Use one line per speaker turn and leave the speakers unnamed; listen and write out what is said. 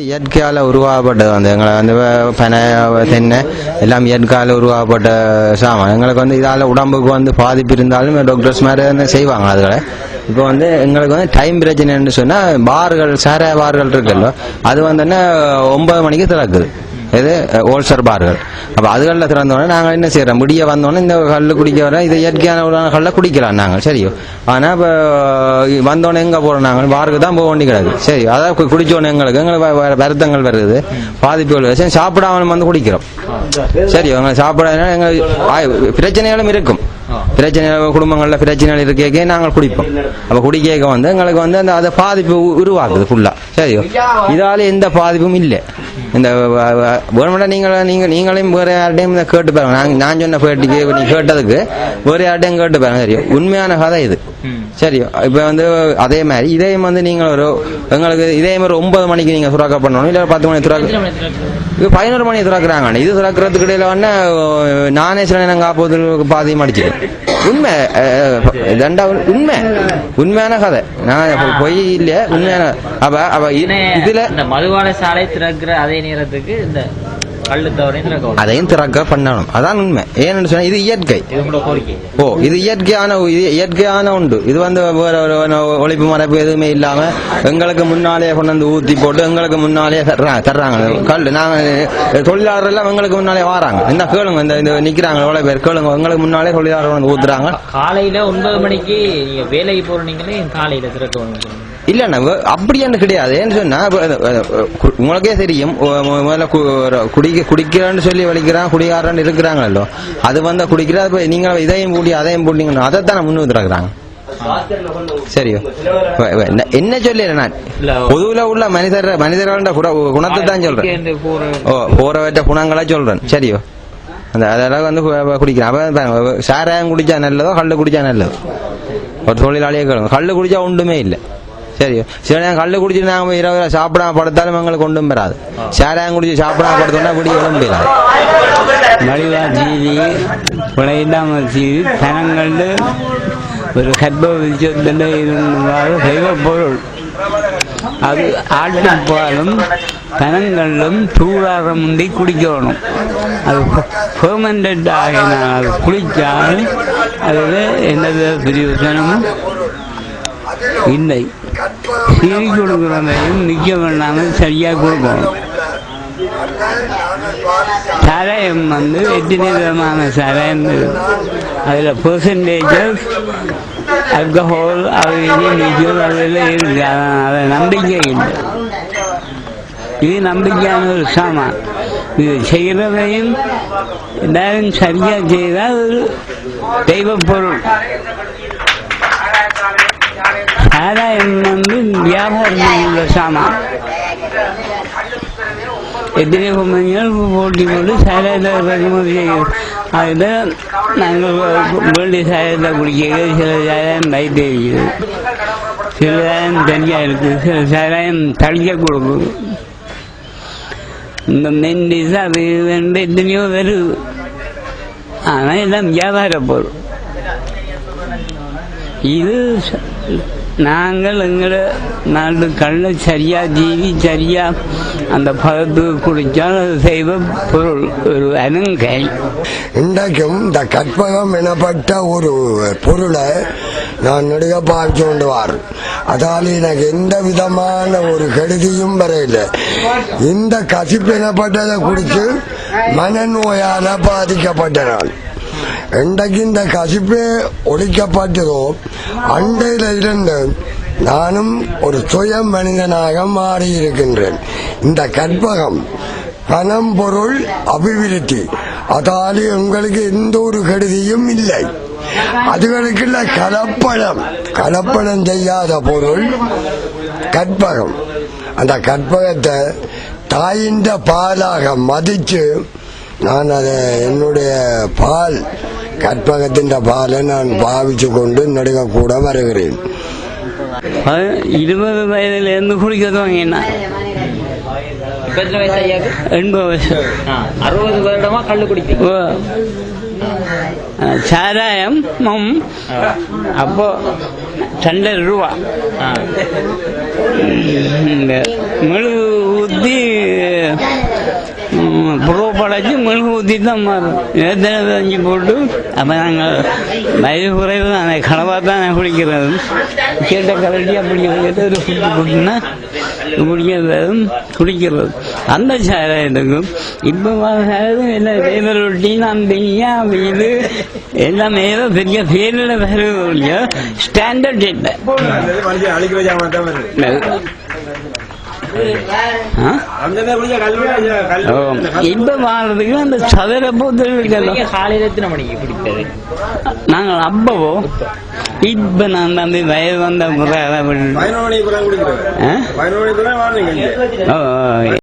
இயற்கையால் உருவாக்கப்பட்டது எங்களை பனை தென்னை எல்லாம் இயற்கையால் உருவாக்கப்பட்ட சாமான். எங்களுக்கு இதால் உடம்புக்கு பாதிப்பு இருந்தாலும் டாக்டர்ஸ் மாதிரி செய்வாங்க. அதுகளை இப்போ எங்களுக்கு டைம் பிரச்சனைன்னு சொன்னால் பார்கள் சேர பார்கள் இருக்குல்ல, அது 9 மணிக்கு திறக்குது. இது ஹோல்சேல் பார்கள். அப்போ அதுகளில் திறந்தோடனே நாங்கள் என்ன செய்கிறோம், முடிய வந்தோடனே இந்த கல் குடிக்க வர இது இயற்கையான கல்லை குடிக்கலாம் நாங்கள். சரியோ, ஆனால் இப்போ வந்தோடனே எங்கே போகிறோம், நாங்கள் பாருக்கு தான் போக வேண்டி கிடக்கு. சரி, அதாவது குடிச்சோடனே எங்களுக்கு வருத்தங்கள் வருது, பாதிப்புகள் வருது. சாப்பிடாமல் குடிக்கிறோம். சரி, எங்களை சாப்பிடாதனால எங்களுக்கு பிரச்சனைகளும் இருக்கும். பிரச்சனை குடும்பங்களில் பிரச்சனைகள் இருக்கே நாங்கள் குடிப்போம். அப்போ குடிக்க எங்களுக்கு அந்த அதை பாதிப்பு உருவாக்குது ஃபுல்லாக. சரியோ, இதால் எந்த பாதிப்பும் இல்லை. இந்த கவர்மெண்ட்டை நீங்களையும் வேறு யார்டையும் கேட்டு பாருங்க. நான் சொன்ன பேட்டிக்கு நீ கேட்டதுக்கு வேறு யார்டையும் கேட்டு பாருங்க. தெரியும், உண்மையான கதை இது. சரியோ, இப்போ அதே மாதிரி இதையும் நீங்கள் எங்களுக்கு இதே மாதிரி 9 மணிக்கு நீங்கள் துறக்க பண்ணணும், இல்லை 10 மணி துறக்க, இது 11 மணி துறக்குறாங்க. இது துறக்கிறதுக்கு இடையில நானே சில நேரம் காப்போதுக்கு பாதியும் அடிச்சிட்டேன். உண்மை உண்மையான கதை, நான் பொய் இல்லையா, உண்மையான. அப்ப இதுல
மதுவான சாலை திறக்கிற அதே நேரத்துக்கு இந்த
அதையும் திறக்க பண்ணணும். அதான் உண்மை. ஏன்னு சொன்னா இது இயற்கை. இது இயற்கையான உண்டு. இது ஒழிப்பு மரபு எதுவுமே இல்லாம எங்களுக்கு முன்னாலே கொண்டு ஊத்தி போட்டு எங்களுக்கு முன்னாலே தர்றாங்க கல். நாங்க தொழிலாளர்கள் எல்லாம் எங்களுக்கு முன்னாலே வராங்க. இந்த கேளுங்க, இந்த நிக்கிறாங்க எவ்வளவு பேர் கேளுங்க, எங்களுக்கு முன்னாலே தொழிலாளர்கள் ஊத்துறாங்க.
காலையில 9 மணிக்கு வேலைக்கு போறீங்களே, காலையில திறக்க
இல்லண்ணா, அப்படி என்ன கிடையாது. ஏன்னு சொன்னா உங்களுக்கே தெரியும், முதல்ல குடிக்கிறான்னு சொல்லி வலிக்கிறான் குடிகாரன் இருக்கிறாங்களோ, அது குடிக்கிறா. நீங்க இதையும் பூட்டி அதையும் பூட்டிங்கன்னா அதைத்தான் முன்னுறாங்க. சரியோ, என்ன சொல்லல, நான் பொதுவில் உள்ள மனிதர்கள குணத்தை தான் சொல்றேன். போறவற்ற குணங்களா சொல்றேன். சரியோ, அதெல்லாம் குடிக்கிறான். சாராயம் குடிச்சா நல்லதோ கல்லு குடிச்சா நல்லதோ? ஒரு தொழிலாளியே கேளுங்க, கல்லு குடிச்சா ஒன்றுமே இல்லை. சரி, சில நேரம் கல்லு குடிச்சுட்டு நாங்கள் இரவு சாப்பிடாம படுத்தாலும் எங்களுக்கு ஒன்றும் பெறாது. சாராயம் குடிச்சு சாப்பிடாம படுத்தோம்னா பிடிக்க முடியாது.
மலிவா செய்தி விளையிடாமல் செய்தி தனங்கள் ஒரு கர்ப்ப விச்சத்தில் இருந்தாலும் தெய்வ பொருள். அது ஆட்டுப்பாலும் தனங்களும் சூடாக முந்தி குடிக்கணும். அது பெர்மனண்ட் ஆகினால் அது குளித்தால் அதில் எந்த பிரயோசனமும் இல்லை. சீரி கொடுக்குறதையும் நிற்க வேண்டாமல் சரியாக கொடுக்கணும். சாராயம் எத்தனை விதமான சாராயம் அதில் பெர்சன்டேஜஸ் ஆல்கஹால் அது நிற்கும், அதில் இருக்கு. அதை நம்பிக்கை இல்லை. இது நம்பிக்கையான ஒரு சாமான். இது செய்கிறதையும் எல்லாரும் சரியாக செய்தால் ஒரு தெய்வ பொருள். சாராயம் வியாபாரம் உள்ள சாமான். எத்தனை கம்பெனிகள் போட்டி போட்டு சாராயத்தை இறக்குமதி செய்யும். அதில் நாங்கள் வேண்டிய சாராயத்தை குடிக்கிறது. சில சாராயம் வயிற்று இருக்குது, சில சாராயம் தனியாக இருக்குது, சில சாராயம் தளிக்க கொடுக்குது. இந்த மெண்டிஸ் அது எத்தனையோ வருது. ஆனால் எல்லாம் வியாபார பொருள். இது நாங்கள் எங்களை நாட்டு கல்லை சரியா ஜீவி சரியா அந்த பதத்துக்கு குடித்தால் அது செய்வ பொருள் ஒரு அனுங்கை.
இன்றைக்கும் இந்த கற்பகம் எனப்பட்ட ஒரு பொருளை நான் நெடுக பார்த்து கொண்டு வார். அதால் எனக்கு எந்த விதமான ஒரு கெடுதியும் வரையில. இந்த கசிப்பு எனப்பட்டதை குடித்து மனநோயால பாதிக்கப்பட்ட நான். இன்றைக்கு இந்த கசிப்பே ஒழிக்கப்பட்டதோ அண்டையில இருந்து நானும் ஒரு சுய மனிதனாக மாறியிருக்கின்றேன். இந்த கற்பகம் பணம் பொருள் அபிவிருத்தி, அதால் உங்களுக்கு எந்த ஒரு கெடுதியும் இல்லை. அதுகளுக்குள்ள கலப்படம் செய்யாத பொருள் கற்பகம். அந்த கற்பகத்தை தாயின் பாலாக மதிச்சு நான் அதை என்னுடைய பால் கற்பகத்தின் பாலை நான் பாவிச்சு கொண்டு நடுக கூட வருகிறேன்.
20 வயதிலிருந்து குடிக்க துவங்கினா 80 வயசு
60 வருடமா கள்ளு குடிப்பீங்க.
சாராயம் அப்போ 2 ரூபா. இந்த மெழுகு ஊற்றி புறோ படைச்சி மெழுகு ஊற்றி தான் மாறும். நேரஞ்சு போட்டு அப்போ நாங்கள் வயது குறைவு தான் கனவாக தான் குடிக்கிறது. கேட்ட கரண்டி அப்படி ஒரு ஃபுட்டு போட்டுன்னா குடிக்கிறதும் குடிக்கிறது அந்த சாராயத்துக்கும் இப்போ சாராயத்தும் எல்லாம் டேபிள் ரொட்டி நம்பியா வீடு எல்லாமே ஏதோ பெரிய பேரில் வருது ஸ்டாண்டர்ட் இல்லை. இப்ப வாழ்றதுக்கு அந்த சதுர போத்தல்
காலையில எத்தனை மணிக்கு குடிப்பது?
நாங்கள் அப்பவோ இப்ப நான் அந்த வயது வந்த முறை